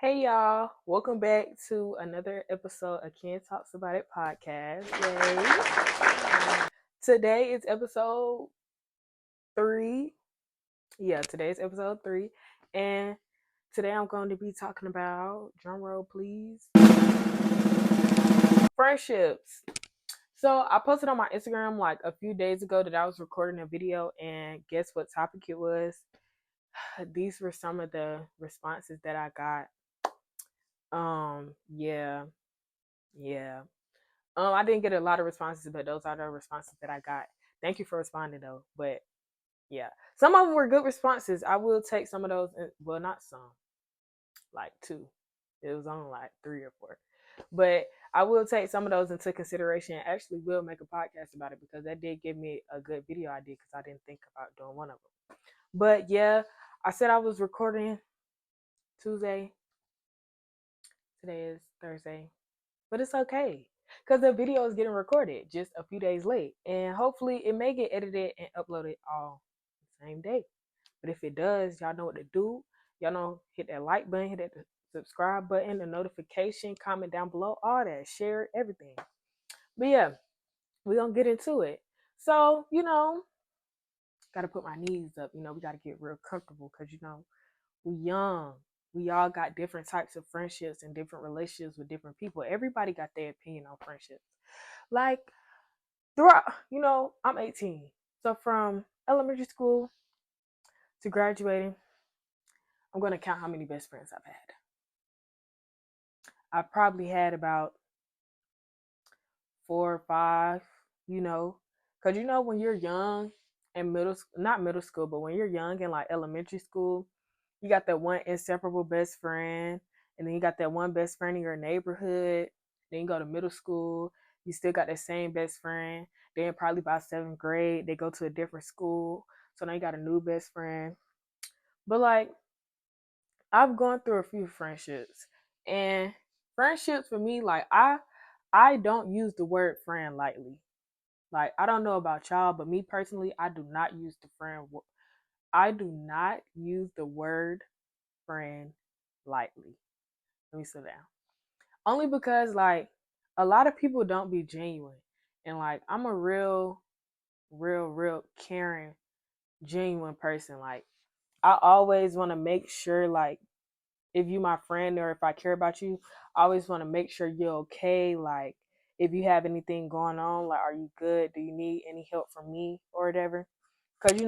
Hey y'all, welcome back to another episode of Ken Talks About It podcast. Yay. Today is episode 3. Yeah, today is episode 3. And today I'm going to be talking about, drum roll please, friendships. So I posted on my Instagram like a few days ago that I was recording a video, and guess what topic it was? These were some of the responses that I got. Yeah, yeah. I didn't get a lot of responses, but those are the responses that I got. Thank you for responding though. But yeah, some of them were good responses. I will take some of those. Well, not some, like 2. It was only like 3 or 4, but I will take some of those into consideration. Actually, will make a podcast about it because that did give me a good video idea because I didn't think about doing one of them. But yeah, I said I was recording Tuesday. Today is Thursday, but it's okay because the video is getting recorded just a few days late, and hopefully it may get edited and uploaded all the same day. But if it does, y'all know what to do. Y'all know, hit that like button, hit that subscribe button, the notification, comment down below, all that, share everything. But yeah, we're gonna get into it. So gotta put my knees up. We gotta get real comfortable because we young. We all got different types of friendships and different relationships with different people. Everybody got their opinion on friendships. Like throughout, I'm 18. So from elementary school to graduating, I'm going to count how many best friends I've had. I've probably had about 4 or 5, because when you're young and not middle school, but when you're young in like elementary school, you got that one inseparable best friend, and then you got that one best friend in your neighborhood. Then you go to middle school, you still got that same best friend. Then probably by 7th grade, they go to a different school, so now you got a new best friend. But like, I've gone through a few friendships, and friendships for me, like I don't use the word friend lightly. Like, I don't know about y'all, but me personally, I do not use the word friend lightly. Let me sit down. Only because like a lot of people don't be genuine. And like, I'm a real caring, genuine person. Like, I always want to make sure, like, if you my friend or if I care about you, I always want to make sure you're okay. Like, if you have anything going on, like, are you good? Do you need any help from me or whatever? Because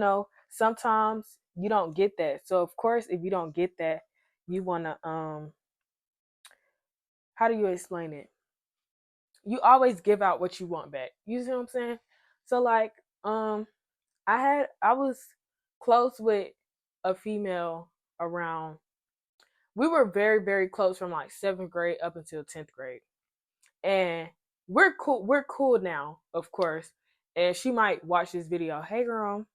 sometimes you don't get that. So of course, if you don't get that, you wanna how do you explain it? You always give out what you want back. You see what I'm saying? So like, I was close with a female around. We were very, very close from like 7th grade up until 10th grade. And we're cool. We're cool now, of course. And she might watch this video. Hey, girl,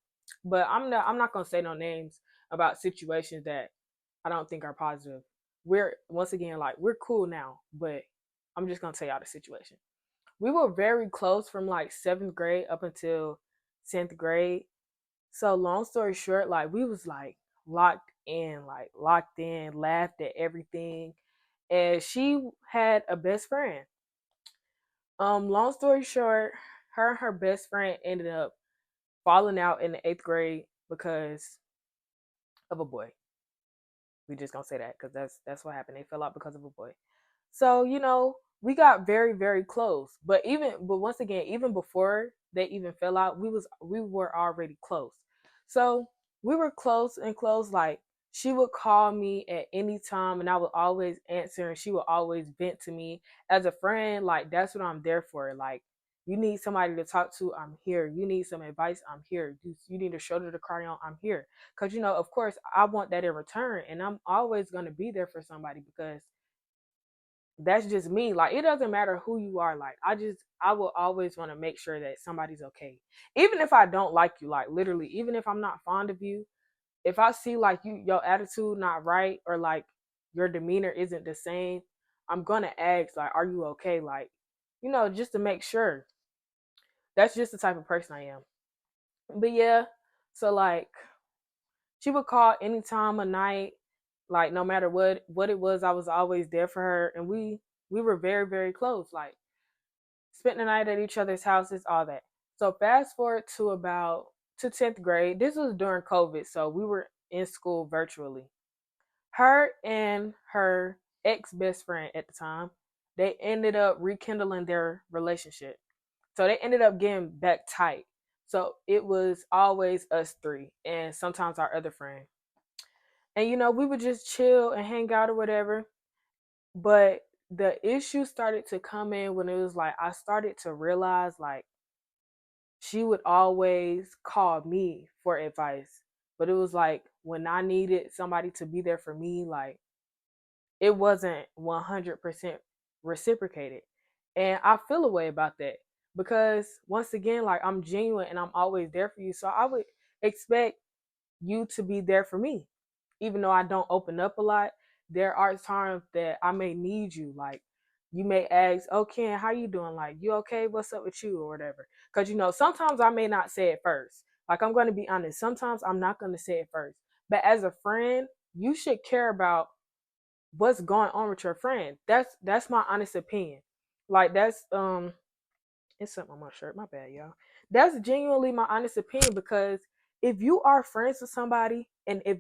but I'm not gonna say no names about situations that I don't think are positive. We're once again like we're cool now, but I'm just gonna tell y'all the situation. We were very close from like 7th grade up until 10th grade. So long story short, like we was like locked in, laughed at everything. And she had a best friend. Long story short, her and her best friend ended up falling out in the 8th grade because of a boy. We just gonna say that because that's what happened. They fell out because of a boy. So we got very, very close. But once again, even before they even fell out, we were already close. So we were close and close. Like, she would call me at any time, and I would always answer, and she would always vent to me. As a friend, like, that's what I'm there for. Like, you need somebody to talk to, I'm here. You need some advice, I'm here. You need a shoulder to cry on, I'm here. Because of course, I want that in return, and I'm always going to be there for somebody because that's just me. Like, it doesn't matter who you are. Like, I will always want to make sure that somebody's okay, even if I don't like you. Like, literally, even if I'm not fond of you, if I see like your attitude not right, or like your demeanor isn't the same, I'm gonna ask, like, are you okay? Like, just to make sure. That's just the type of person I am. But yeah, so like, she would call any time of night. Like no matter what it was, I was always there for her, and we were very very close. Like spent the night at each other's houses, all that. So fast forward to about to 10th grade. This was during COVID, so we were in school virtually. Her and her ex best friend at the time, they ended up rekindling their relationship. So they ended up getting back tight. So it was always us three and sometimes our other friend. And we would just chill and hang out or whatever. But the issue started to come in when it was like I started to realize like she would always call me for advice. But it was like when I needed somebody to be there for me, like it wasn't 100% reciprocated. And I feel a way about that because once again, like I'm genuine and I'm always there for you. So I would expect you to be there for me. Even though I don't open up a lot, there are times that I may need you. Like you may ask, "Oh, Ken, how you doing? Like, you okay? What's up with you or whatever?" Because sometimes I may not say it first. Like I'm going to be honest. Sometimes I'm not going to say it first. But as a friend, you should care about what's going on with your friend. That's my honest opinion. Like that's it's something on my shirt. My bad, y'all. That's genuinely my honest opinion because if you are friends with somebody, and if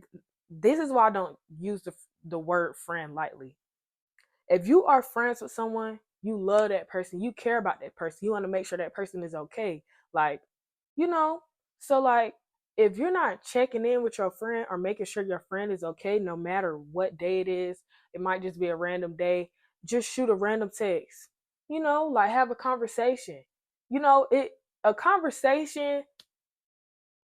this is why I don't use the word friend lightly. If you are friends with someone, you love that person, you care about that person, you want to make sure that person is okay. Like, you know, so like if you're not checking in with your friend or making sure your friend is okay, no matter what day it is, it might just be a random day, just shoot a random text. Like have a conversation. It a conversation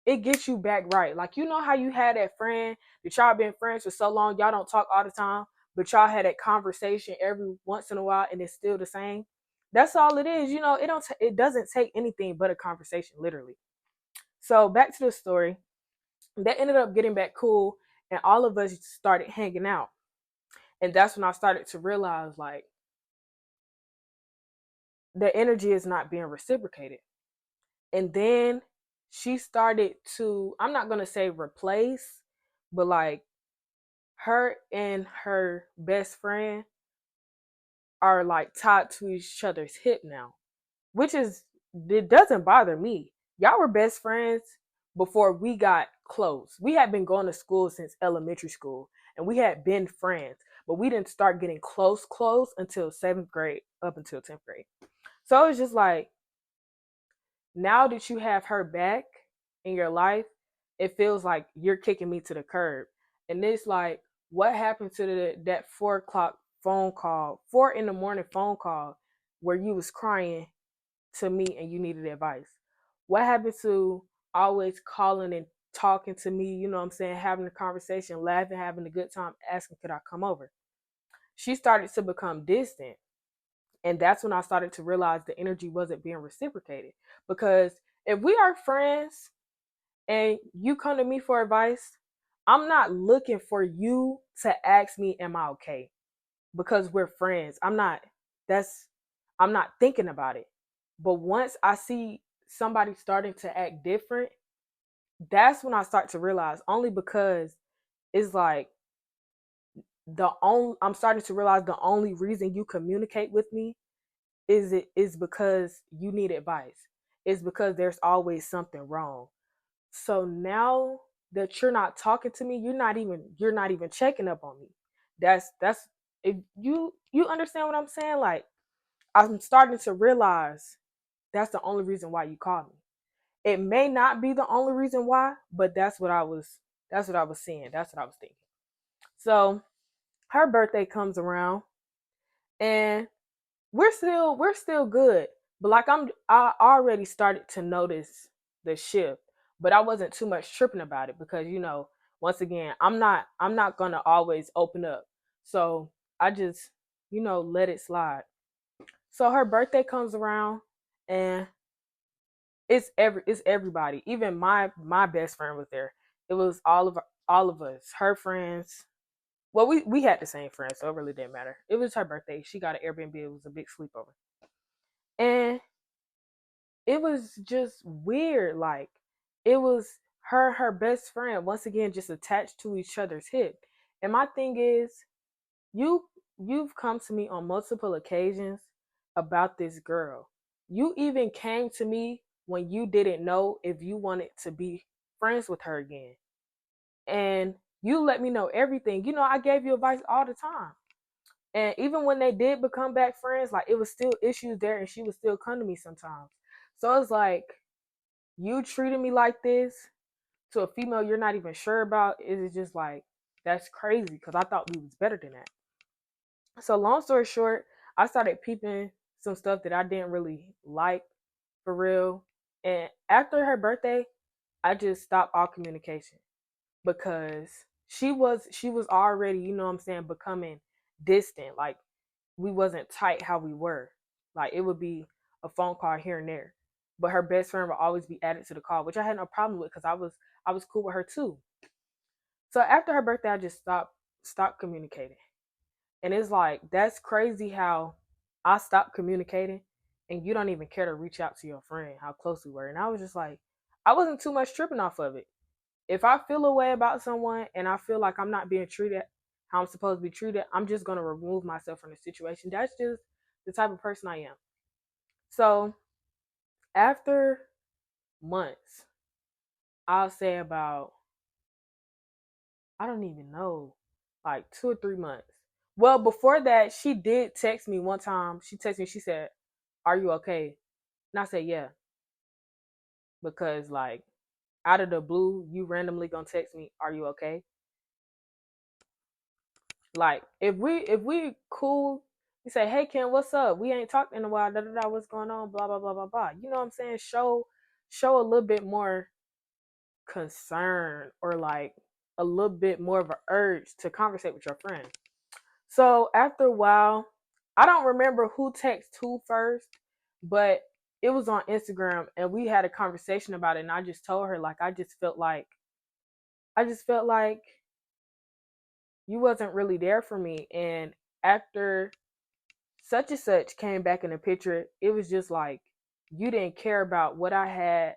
it gets you back right. Like how you had that friend that y'all been friends for so long, y'all don't talk all the time, but y'all had that conversation every once in a while, and it's still the same. That's all it is. It doesn't take anything but a conversation, literally. So back to the story. That ended up getting back cool, and all of us started hanging out, and that's when I started to realize like the energy is not being reciprocated. And then she started to, I'm not gonna say replace, but like her and her best friend are like tied to each other's hip now, which is, it doesn't bother me. Y'all were best friends before we got close. We had been going to school since elementary school and we had been friends, but we didn't start getting close until 7th grade up until 10th grade. So it's just like, now that you have her back in your life, it feels like you're kicking me to the curb. And it's like, what happened to that 4 o'clock phone call, 4 in the morning phone call, where you was crying to me and you needed advice? What happened to always calling and talking to me? You know what I'm saying? Having a conversation, laughing, having a good time, asking, could I come over? She started to become distant. And that's when I started to realize the energy wasn't being reciprocated. Because if we are friends and you come to me for advice, I'm not looking for you to ask me, am I okay? Because we're friends. That's, I'm not thinking about it. But once I see somebody starting to act different, that's when I start to realize, only because it's like I'm starting to realize the only reason you communicate with me is because you need advice. It's because there's always something wrong. So now that you're not talking to me, you're not even checking up on me. That's if you understand what I'm saying? Like I'm starting to realize that's the only reason why you called me. It may not be the only reason why, but that's what I was seeing. That's what I was thinking. So her birthday comes around and we're still good. But like I already started to notice the shift, but I wasn't too much tripping about it because once again, I'm not gonna always open up. So I just let it slide. So her birthday comes around and it's everybody. Even my best friend was there. It was all of us, her friends. Well, we had the same friends, so it really didn't matter. It was her birthday. She got an Airbnb. It was a big sleepover. And it was just weird. Like it was her best friend once again just attached to each other's hip. And my thing is, you you've come to me on multiple occasions about this girl. You even came to me when you didn't know if you wanted to be friends with her again. And you let me know everything. You know, I gave you advice all the time. And even when they did become back friends, like it was still issues there and she would still come to me sometimes. So it's like you treated me like this to a female you're not even sure about. Is just like that's crazy because I thought we was better than that. So long story short, I started peeping some stuff that I didn't really like for real. And after her birthday, I just stopped all communication because she was already, you know what I'm saying, becoming distant. Like we wasn't tight how we were. Like it would be a phone call here and there. But her best friend would always be added to the call, which I had no problem with because I was cool with her too. So after her birthday, I just stopped communicating. And it's like that's crazy how I stopped communicating and you don't even care to reach out to your friend how close we were. And I was just like, I wasn't too much tripping off of it. If I feel a way about someone and I feel like I'm not being treated how I'm supposed to be treated, I'm just gonna remove myself from the situation. That's just the type of person I am. So after months, I'll say about I don't even know, like 2 or 3 months. Well, before that, she did text me one time. She texted me. She said, "Are you okay?" And I said, "Yeah," because like out of the blue, you randomly gonna text me, "Are you okay?" Like if we cool, you say, "Hey Ken, what's up? We ain't talked in a while. Da da da. What's going on? Blah blah blah blah blah." You know what I'm saying? Show a little bit more concern or like a little bit more of an urge to conversate with your friend. So after a while, I don't remember who texted who first, but it was on Instagram and we had a conversation about it. And I just told her like I just felt like you wasn't really there for me. And after such and such came back in the picture, it was just like you didn't care about what I had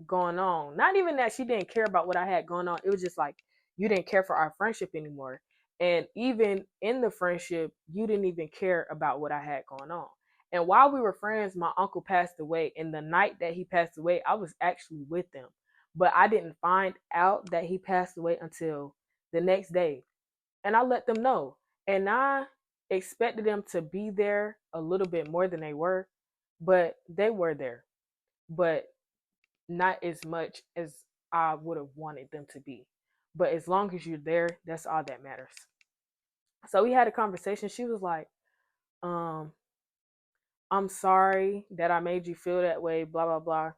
going on. Not even that she didn't care about what I had going on. It was just like you didn't care for our friendship anymore. And even in the friendship, you didn't even care about what I had going on. And while we were friends, my uncle passed away. And the night that he passed away, I was actually with them. But I didn't find out that he passed away until the next day. And I let them know. And I expected them to be there a little bit more than they were, but they were there, but not as much as I would have wanted them to be. But as long as you're there, that's all that matters. So we had a conversation. She was like, um, I'm sorry that I made you feel that way, blah, blah, blah.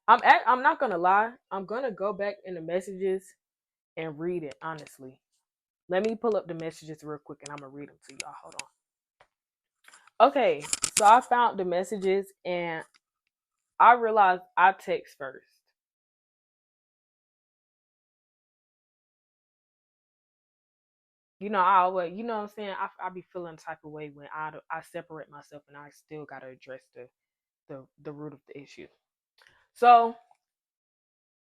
I'm not going to lie. I'm going to go back in the messages and read it, honestly. Let me pull up the messages real quick and I'm going to read them to y'all. Hold on. Okay, so I found the messages and I realized I text first. You know, I always, you know what I'm saying? I be feeling type of way when I separate myself and I still got to address the root of the issue. So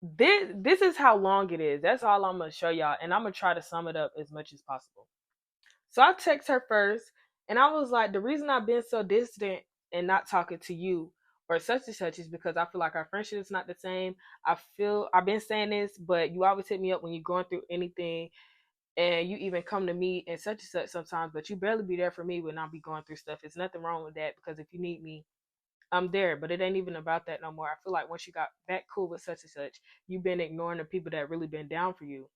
this is how long it is. That's all I'm going to show y'all. And I'm going to try to sum it up as much as possible. So I text her first and I was like, the reason I've been so distant and not talking to you or such and such is because I feel like our friendship is not the same. I feel I've been saying this, but you always hit me up when you're going through anything and you even come to me and such and such sometimes, but you barely be there for me when I be going through stuff. It's nothing wrong with that because if you need me, I'm there. But it ain't even about that no more. I feel like once you got back cool with such and such, you've been ignoring the people that really been down for you.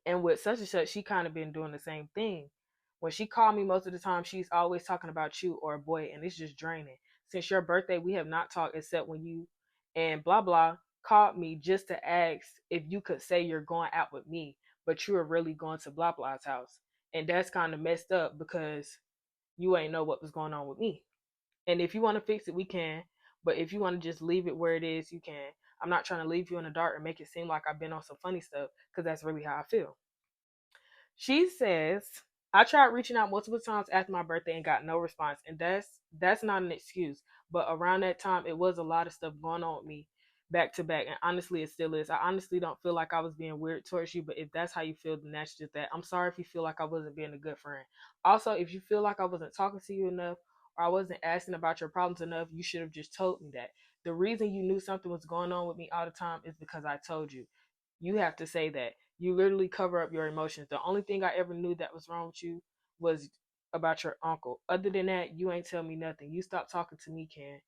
And with such and such, she kind of been doing the same thing. When she called me most of the time, she's always talking about you or a boy, and it's just draining. Since your birthday, we have not talked except when you and blah blah called me just to ask if you could say you're going out with me, but you were really going to blah blah's house. And that's kind of messed up because you ain't know what was going on with me. And if you want to fix it, we can. But if you want to just leave it where it is, you can. I'm not trying to leave you in the dark and make it seem like I've been on some funny stuff because that's really how I feel. She says, I tried reaching out multiple times after my birthday and got no response. And that's not an excuse. But around that time it was a lot of stuff going on with me back to back. And honestly, it still is. I honestly don't feel like I was being weird towards you, but if that's how you feel, then that's just that. I'm sorry if you feel like I wasn't being a good friend. Also, if you feel like I wasn't talking to you enough or I wasn't asking about your problems enough, you should have just told me that. The reason you knew something was going on with me all the time is because I told you. You have to say that. You literally cover up your emotions. The only thing I ever knew that was wrong with you was about your uncle. Other than that, you ain't tell me nothing. You stopped talking to me, Ken,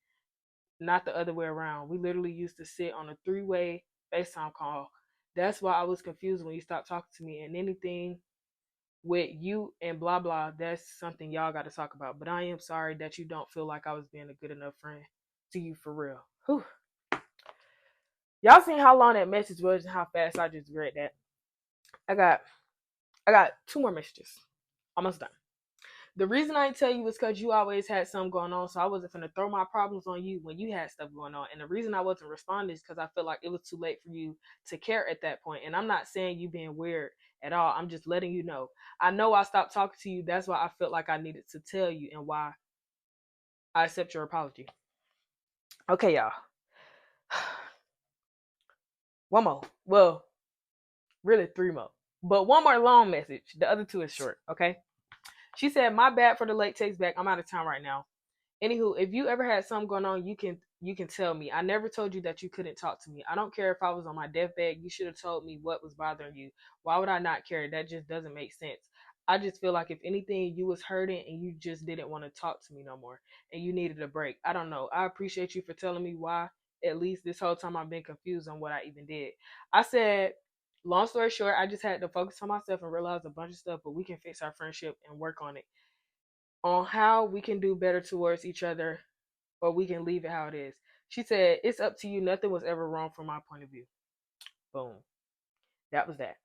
not the other way around. We literally used to sit on a three-way FaceTime call. That's why I was confused when you stopped talking to me. And anything with you and blah blah, that's something y'all got to talk about. But I am sorry that you don't feel like I was being a good enough friend to you for real. Whew. Y'all seen how long that message was and how fast I just read that. I got I got two more messages. Almost done. The reason I didn't tell you was because you always had something going on, so I wasn't gonna throw my problems on you when you had stuff going on. And the reason I wasn't responding is because I felt like it was too late for you to care at that point. And I'm not saying you being weird at all. I'm just letting you know. I know I stopped talking to you. That's why I felt like I needed to tell you and why I accept your apology. Okay, y'all. One more. Well, really three more. But one more long message. The other two is short, okay? She said, "My bad for the late text back. I'm out of town right now. Anywho, if you ever had something going on, you can tell me. I never told you that you couldn't talk to me. I don't care if I was on my deathbed. You should have told me what was bothering you. Why would I not care? That just doesn't make sense. I just feel like if anything, you was hurting and you just didn't want to talk to me no more and you needed a break. I don't know. I appreciate you for telling me why. At least this whole time I've been confused on what I even did." I said, long story short, I just had to focus on myself and realize a bunch of stuff, but we can fix our friendship and work on how we can do better towards each other, or we can leave it how it is. She said, "It's up to you. Nothing was ever wrong from my point of view." Boom. That was that.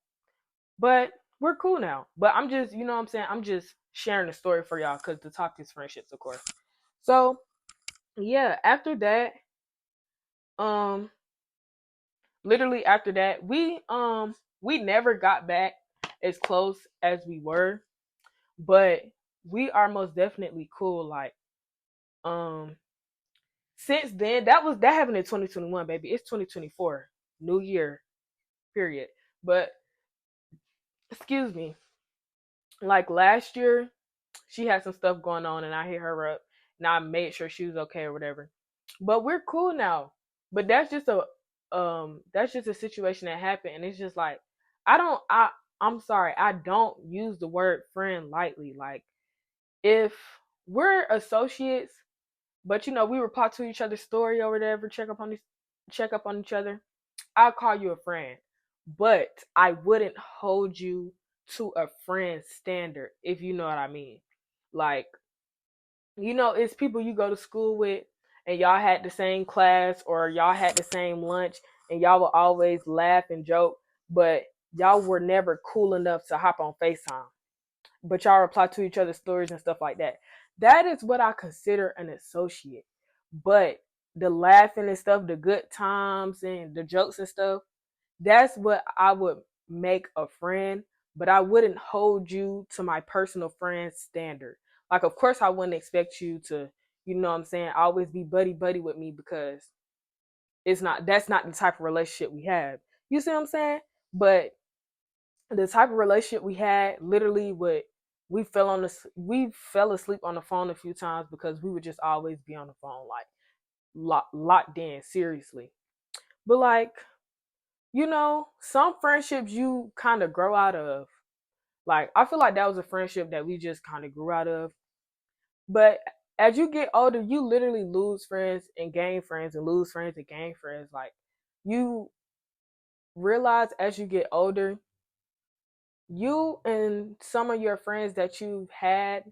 But we're cool now. But I'm just, you know what I'm saying? I'm just sharing the story for y'all because the topic is friendships, of course. So yeah, after that, um, literally after that, we never got back as close as we were, but we are most definitely cool. Like, um, since then, that happened in 2021, baby. It's 2024, new year, period. But excuse me, like last year, she had some stuff going on, and I hit her up, and I made sure she was okay or whatever. But we're cool now. But that's just a situation that happened, and it's just like I don't I I'm sorry, I don't use the word friend lightly. Like, if we're associates, but we reply to each other's story or whatever, check up on each other, I'll call you a friend. But I wouldn't hold you to a friend standard, if you know what I mean. Like, it's people you go to school with and y'all had the same class or y'all had the same lunch and y'all would always laugh and joke, but y'all were never cool enough to hop on FaceTime. But y'all reply to each other's stories and stuff like that. That is what I consider an associate. But the laughing and stuff, the good times and the jokes and stuff, that's what I would make a friend. But I wouldn't hold you to my personal friend standard. Like, of course, I wouldn't expect you to, you know what I'm saying, always be buddy buddy with me, because that's not the type of relationship we have. You see what I'm saying? But the type of relationship we had, literally, we fell asleep on the phone a few times because we would just always be on the phone, like locked in, seriously. But like, some friendships you kind of grow out of. Like, I feel like that was a friendship that we just kind of grew out of. But as you get older, you literally lose friends and gain friends and lose friends and gain friends. Like, you realize as you get older, you and some of your friends that you've had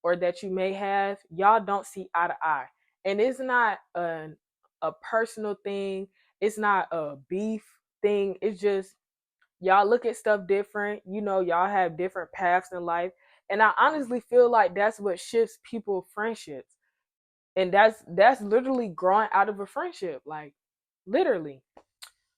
or that you may have, y'all don't see eye to eye. And it's not a personal thing, it's not a beef thing. It's just y'all look at stuff different. Y'all have different paths in life. And I honestly feel like that's what shifts people friendships. And that's literally growing out of a friendship. Like, literally.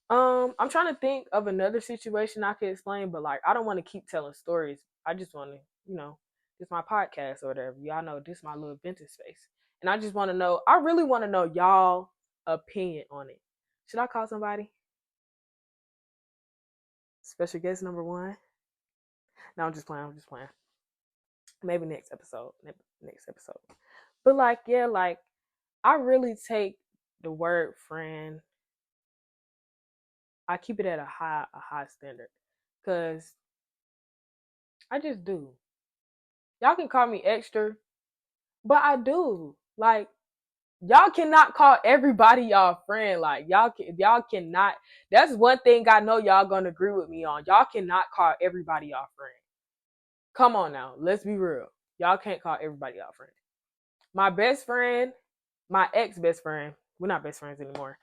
I'm trying to think of another situation I could explain, but like, I don't want to keep telling stories. I just want to, this my podcast or whatever. Y'all know this my little vintage space. And I just want to know, I really want to know y'all opinion on it. Should I call somebody? Special guest number one? No, I'm just playing. I'm just playing. Maybe next episode. Next episode. But like, yeah, like I really take the word friend. I keep it at a high standard, cause I just do. Y'all can call me extra, but I do. Like y'all cannot call everybody y'all friend. Like y'all cannot. That's one thing I know y'all gonna agree with me on. Y'all cannot call everybody y'all friend. Come on now, let's be real. Y'all can't call everybody y'all friend. My best friend, my ex best friend. We're not best friends anymore.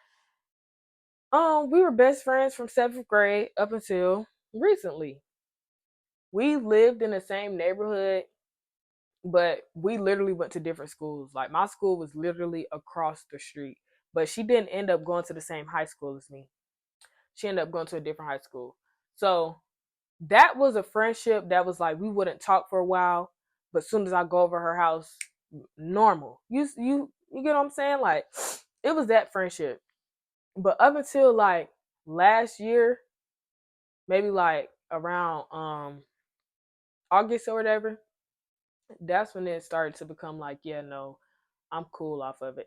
We were best friends from 7th grade up until recently. We lived in the same neighborhood, but we literally went to different schools. Like my school was literally across the street, but she didn't end up going to the same high school as me. She ended up going to a different high school. So that was a friendship that was like we wouldn't talk for a while, but as soon as I go over her house, normal. You get what I'm saying? Like it was that friendship. But up until like last year, maybe like around August or whatever, that's when it started to become like, yeah, no, I'm cool off of it.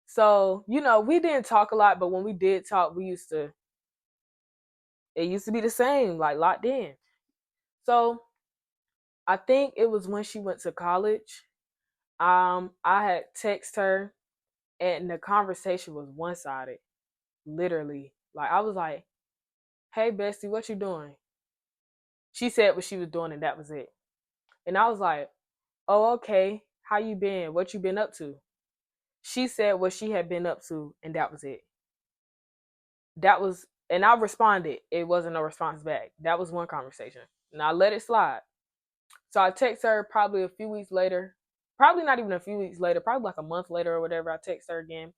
So, we didn't talk a lot, but when we did talk, it used to be the same, like locked in. So I think it was when she went to college. I had text her and the conversation was one sided. Literally. Like I was like, hey bestie, what you doing? She said what she was doing and that was it. And I was like, oh, okay. How you been? What you been up to? She said what she had been up to, and that was it. And I responded. It wasn't a response back. That was one conversation. And I let it slide. So I text her probably a few weeks later. Probably not even a few weeks later. Probably like a month later or whatever. I text her again.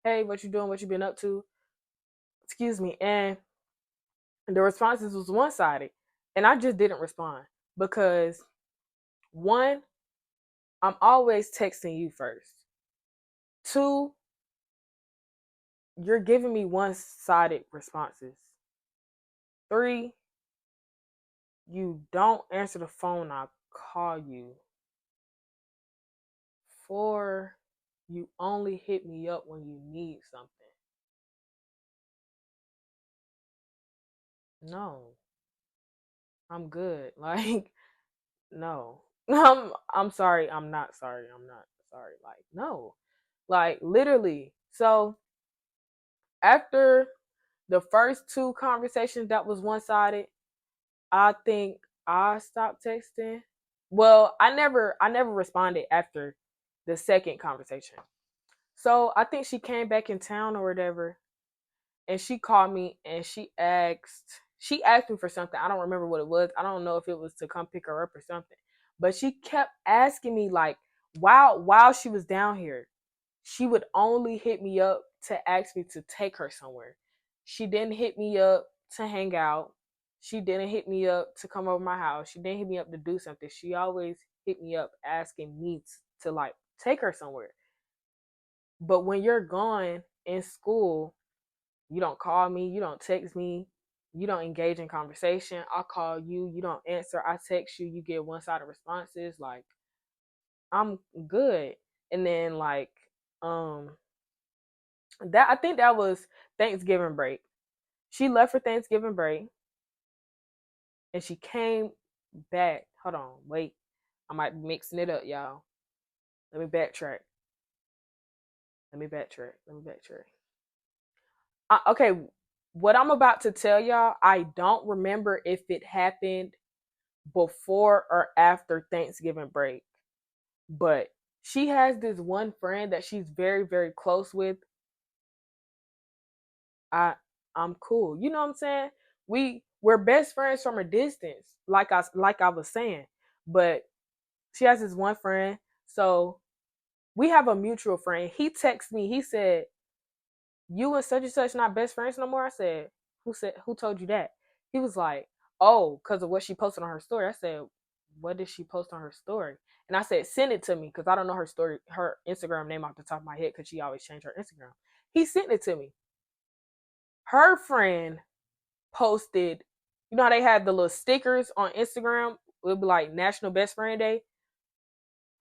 Hey, what you doing? What you been up to? Excuse me. And the responses was one sided. And I just didn't respond because one, I'm always texting you first. Two, you're giving me one-sided responses. Three, you don't answer the phone, I call you. Four, you only hit me up when you need something. No, I'm good. Like, no. I'm sorry. I'm not sorry. I'm not sorry. Like, no. Like, literally. So after the first two conversations that was one-sided, I think I stopped texting. Well, I never responded after the second conversation. So I think she came back in town or whatever, and she called me and she asked me for something. I don't remember what it was. I don't know if it was to come pick her up or something. But she kept asking me like while she was down here, she would only hit me up to ask me to take her somewhere. She didn't hit me up to hang out. She didn't hit me up to come over my house. She didn't hit me up to do something. She always hit me up asking me to like take her somewhere. But when you're gone in school, you don't call me, you don't text me, you don't engage in conversation. I call you, you don't answer. I text you, you get one-sided responses. Like I'm good. And then like um that I think that was Thanksgiving break. She left for Thanksgiving break and she came back. Hold on, wait. I might be mixing it up, y'all. Let me backtrack. Let me backtrack. Okay, what I'm about to tell y'all, I don't remember if it happened before or after Thanksgiving break, but she has this one friend that she's very, very close with. I I'm cool. You know what I'm saying? We're best friends from a distance, like I was saying. But she has this one friend, so we have a mutual friend. He texted me. He said, "You and such and such not best friends no more." I said, "Who told you that?" He was like, "Oh, because of what she posted on her story." I said, "What did she post on her story?" And I said, "Send it to me because I don't know her Instagram name off the top of my head because she always changed her Instagram." He sent it to me. Her friend posted, you know how they had the little stickers on Instagram? It would be like National Best Friend Day.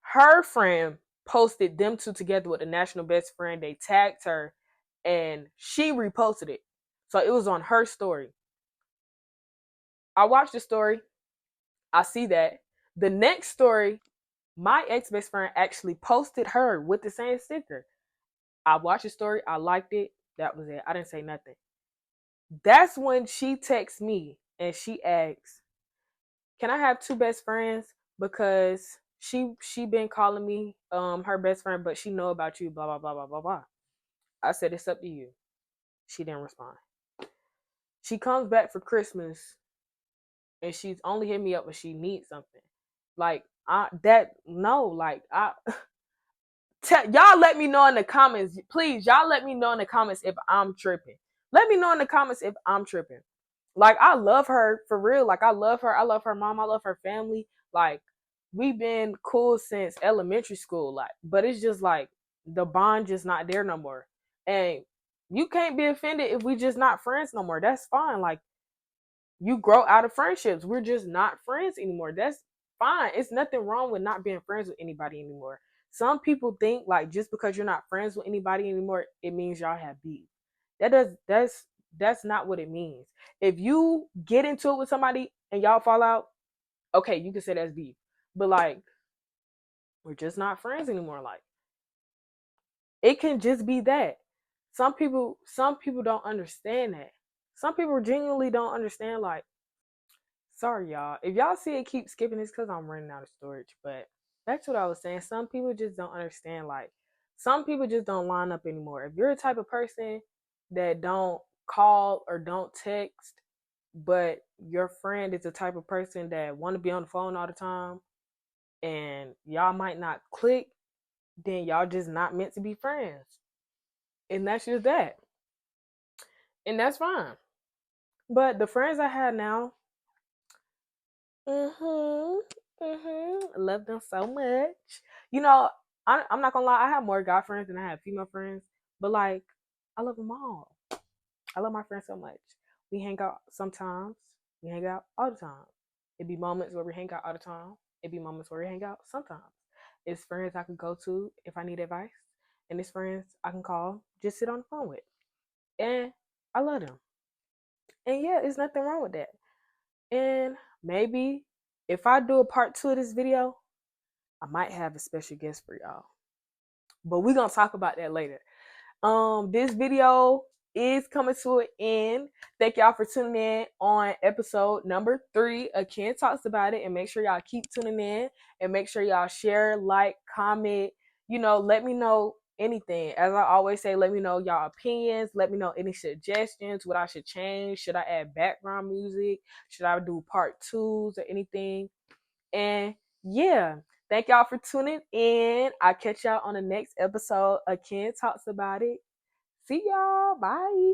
Her friend posted them two together with the National Best Friend Day, tagged her, and she reposted it. So it was on her story. I watched the story. I see that. The next story, my ex best friend actually posted her with the same sticker. I watched the story. I liked it. That was it. I didn't say nothing. That's when she texts me and she asks, "Can I have two best friends? Because she been calling me her best friend, but she know about you, blah blah blah blah blah blah." I said, "It's up to you." She didn't respond. She comes back for Christmas and she's only hit me up when she needs something. Like y'all let me know in the comments, please. Y'all let me know in the comments if I'm tripping. Let me know in the comments if I'm tripping. Like, I love her for real. Like, I love her. I love her mom. I love her family. Like, we've been cool since elementary school. Like, but it's just like the bond just not there no more. And you can't be offended if we just not friends no more. That's fine. Like, you grow out of friendships. We're just not friends anymore. That's fine. It's nothing wrong with not being friends with anybody anymore. Some people think like just because you're not friends with anybody anymore, it means y'all have beef. That's not what it means. If you get into it with somebody and y'all fall out, okay, you can say that's beef. But like, we're just not friends anymore. Like, it can just be that. Some people don't understand that. Some people genuinely don't understand, like, sorry y'all. If y'all see it keep skipping, it's because I'm running out of storage. But that's what I was saying. Some people just don't understand, like, some people just don't line up anymore. If you're the type of person that don't call or don't text, but your friend is the type of person that want to be on the phone all the time and y'all might not click, then y'all just not meant to be friends. And that's just that. And that's fine. But the friends I had now, love them so much. You know, I'm not gonna lie, I have more guy friends than I have female friends, but like, I love them all. I love my friends so much. We hang out sometimes. We hang out all the time. It'd be moments where we hang out all the time. It'd be moments where we hang out sometimes. It's friends I could go to if I need advice, and it's friends I can call, just sit on the phone with. And I love them. And yeah, there's nothing wrong with that. And maybe if I do a part 2 of this video, I might have a special guest for y'all. But we're gonna talk about that later. This video is coming to an end. Thank y'all for tuning in on episode number 3 of Ken Talks About It. And make sure y'all keep tuning in and make sure y'all share, like, comment, let me know anything. As I always say, let me know y'all opinions. Let me know any suggestions, what I should change. Should I add background music? Should I do part 2s or anything? And yeah, thank y'all for tuning in. I'll catch y'all on the next episode of Ken Talks About It. See y'all. Bye.